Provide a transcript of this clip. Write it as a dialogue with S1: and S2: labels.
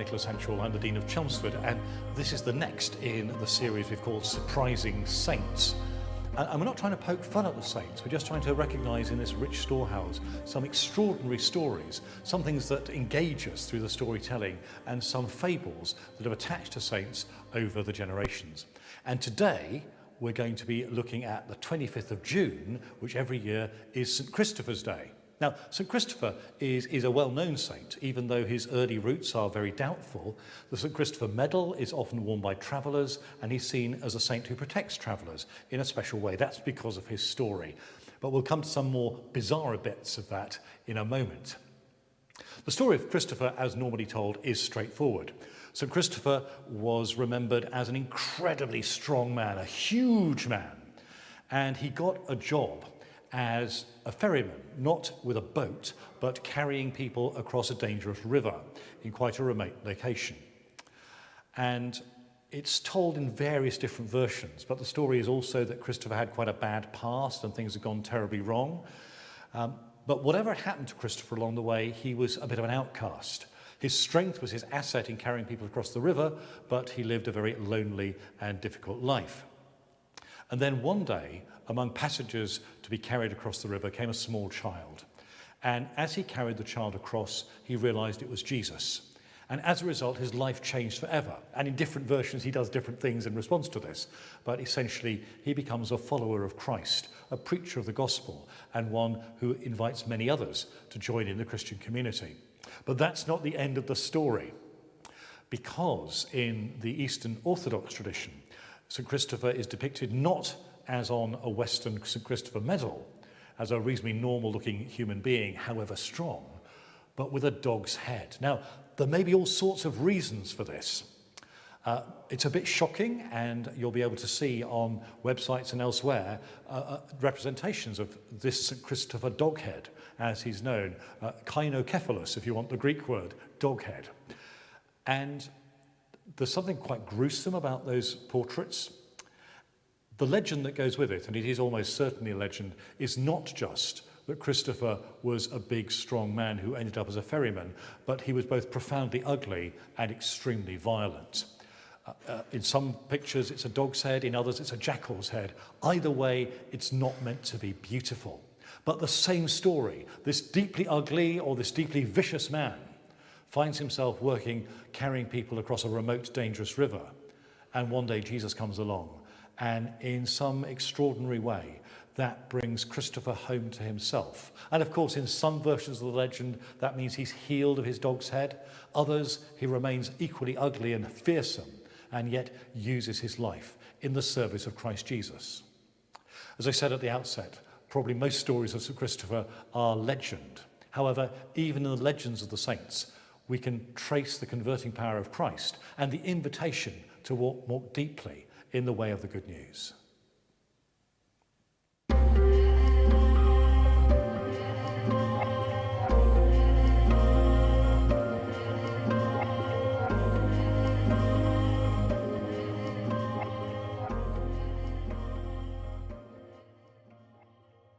S1: Nicholas Henshall. I'm the Dean of Chelmsford, and this is the next in the series we've called Surprising Saints. And we're not trying to poke fun at the saints, we're just trying to recognise in this rich storehouse some extraordinary stories, some things that engage us through the storytelling, and some fables that have attached to saints over the generations. And today we're going to be looking at the 25th of June, which every year is St Christopher's Day. Now, St Christopher is a well-known saint, even though his early roots are very doubtful. The St Christopher medal is often worn by travellers, and he's seen as a saint who protects travellers in a special way. That's because of his story. But we'll come to some more bizarre bits of that in a moment. The story of Christopher, as normally told, is straightforward. St Christopher was remembered as an incredibly strong man, a huge man, and he got a job as a ferryman, not with a boat, but carrying people across a dangerous river in quite a remote location. And it's told in various different versions, but the story is also that Christopher had quite a bad past and things had gone terribly wrong. But whatever happened to Christopher along the way, he was a bit of an outcast. His strength was his asset in carrying people across the river, but he lived a very lonely and difficult life. And then one day, among passengers to be carried across the river came a small child. And as he carried the child across, he realized it was Jesus. And as a result, his life changed forever. And in different versions, he does different things in response to this. But essentially, he becomes a follower of Christ, a preacher of the gospel, and one who invites many others to join in the Christian community. But that's not the end of the story, because in the Eastern Orthodox tradition, St Christopher is depicted not as on a Western St Christopher medal, as a reasonably normal-looking human being, however strong, but with a dog's head. Now, there may be all sorts of reasons for this. It's a bit shocking, and you'll be able to see on websites and elsewhere representations of this St Christopher Doghead, as he's known, kainocephalus, if you want the Greek word, doghead. And there's something quite gruesome about those portraits. The legend that goes with it, and it is almost certainly a legend, is not just that Christopher was a big, strong man who ended up as a ferryman, but he was both profoundly ugly and extremely violent. In some pictures, it's a dog's head, in others, it's a jackal's head. Either way, it's not meant to be beautiful. But the same story, this deeply ugly or this deeply vicious man finds himself carrying people across a remote, dangerous river. And one day Jesus comes along, and in some extraordinary way, that brings Christopher home to himself. And of course, in some versions of the legend, that means he's healed of his dog's head. Others, he remains equally ugly and fearsome, and yet uses his life in the service of Christ Jesus. As I said at the outset, probably most stories of St Christopher are legend. However, even in the legends of the saints, we can trace the converting power of Christ and the invitation to walk more deeply in the way of the good news.